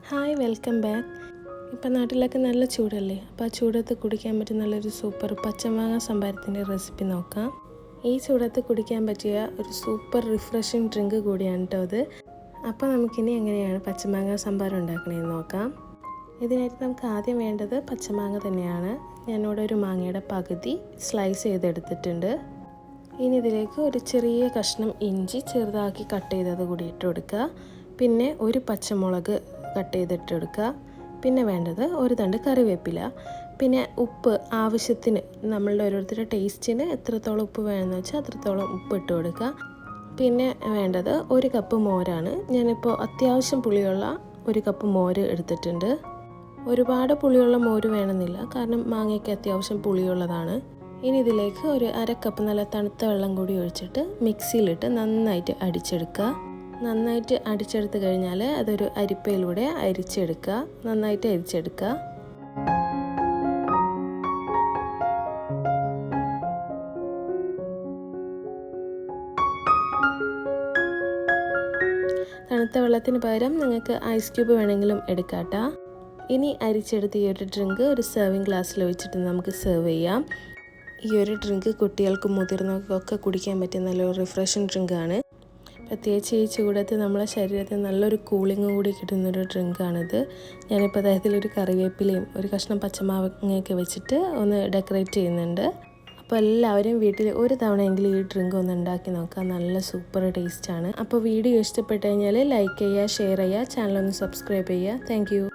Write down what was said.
Hi welcome back. ഇപ്പം നാട്ടിലൊക്കെ നല്ല ചൂടല്ലേ, അപ്പോൾ ആ ചൂടത്ത് കുടിക്കാൻ പറ്റിയ നല്ലൊരു സൂപ്പർ പച്ചമാങ്ങ സംഭാരത്തിൻ്റെ റെസിപ്പി നോക്കാം. ഈ ചൂടത്ത് കുടിക്കാൻ പറ്റിയ ഒരു സൂപ്പർ റിഫ്രഷിങ് ഡ്രിങ്ക് കൂടിയാണ് കേട്ടോ അത്. അപ്പോൾ നമുക്കിനി എങ്ങനെയാണ് പച്ചമാങ്ങ സംഭാരം ഉണ്ടാക്കണമെന്ന് നോക്കാം. ഇതിനായിട്ട് നമുക്ക് ആദ്യം വേണ്ടത് പച്ചമാങ്ങ തന്നെയാണ്. ഞാനിവിടെ ഒരു മാങ്ങയുടെ പകുതി സ്ലൈസ് ചെയ്തെടുത്തിട്ടുണ്ട്. ഇനി ഇതിലേക്ക് ഒരു ചെറിയ കഷ്ണം ഇഞ്ചി ചെറുതാക്കി കട്ട് ചെയ്തത് കൂടി ഇട്ട് കൊടുക്കുക. പിന്നെ ഒരു പച്ചമുളക് കട്ട് ചെയ്തിട്ട് എടുക്കുക. പിന്നെ വേണ്ടത് ഒരു തണ്ട് കറിവേപ്പില. പിന്നെ ഉപ്പ് ആവശ്യത്തിന്, നമ്മളുടെ ഓരോരുത്തരുടെ ടേസ്റ്റിന് എത്രത്തോളം ഉപ്പ് വേണമെന്ന് വെച്ചാൽ അത്രത്തോളം ഉപ്പ് ഇട്ട് കൊടുക്കുക. പിന്നെ വേണ്ടത് ഒരു കപ്പ് മോരാണ്. ഞാനിപ്പോൾ അത്യാവശ്യം പുളിയുള്ള ഒരു കപ്പ് മോര് എടുത്തിട്ടുണ്ട്. ഒരുപാട് പുളിയുള്ള മോര് വേണമെന്നില്ല, കാരണം മാങ്ങയ്ക്ക് അത്യാവശ്യം പുളിയുള്ളതാണ്. ഇനി ഇതിലേക്ക് ഒരു അര കപ്പ് നല്ല തണുത്ത വെള്ളം കൂടി ഒഴിച്ചിട്ട് മിക്സിയിലിട്ട് നന്നായിട്ട് അടിച്ചെടുക്കുക. നന്നായിട്ട് അടിച്ചെടുത്ത് കഴിഞ്ഞാൽ അതൊരു അരിപ്പയിലൂടെ അരിച്ചെടുക്കുക. നന്നായിട്ട് അരിച്ചെടുക്കുക. തണുത്ത വെള്ളത്തിന് പകരം നിങ്ങൾക്ക് ഐസ് ക്യൂബ് വേണമെങ്കിലും എടുക്കാം കേട്ടോ. ഇനി അരിച്ചെടുത്ത് ഈ ഒരു ഡ്രിങ്ക് ഒരു സെർവിങ് ഗ്ലാസ്സിൽ ഒഴിച്ചിട്ട് നമുക്ക് സെർവ് ചെയ്യാം. ഈ ഒരു ഡ്രിങ്ക് കുട്ടികൾക്കും മുതിർന്നവർക്കൊക്കെ കുടിക്കാൻ പറ്റിയ നല്ലൊരു റിഫ്രഷിങ് ഡ്രിങ്കാണ്. പ്രത്യേകിച്ച് ഈ ചൂടത്ത് നമ്മളെ ശരീരത്തിന് നല്ലൊരു കൂളിംഗ് കൂടി കിട്ടുന്നൊരു ഡ്രിങ്കാണിത്. ഞാനിപ്പോൾ അദ്ദേഹത്തിലൊരു കറിവേപ്പിലയും ഒരു കഷ്ണം പച്ചമാങ്ങയൊക്കെ വെച്ചിട്ട് ഒന്ന് ഡെക്കറേറ്റ് ചെയ്യുന്നുണ്ട്. അപ്പോൾ എല്ലാവരും വീട്ടിൽ ഒരു തവണയെങ്കിലും ഈ ഡ്രിങ്ക് ഒന്ന് ഉണ്ടാക്കി നോക്കാം. നല്ല സൂപ്പർ ടേസ്റ്റാണ്. അപ്പോൾ വീഡിയോ ഇഷ്ടപ്പെട്ട് കഴിഞ്ഞാൽ ലൈക്ക് ചെയ്യുക, ഷെയർ ചെയ്യുക, ചാനലൊന്ന് സബ്സ്ക്രൈബ് ചെയ്യുക. താങ്ക്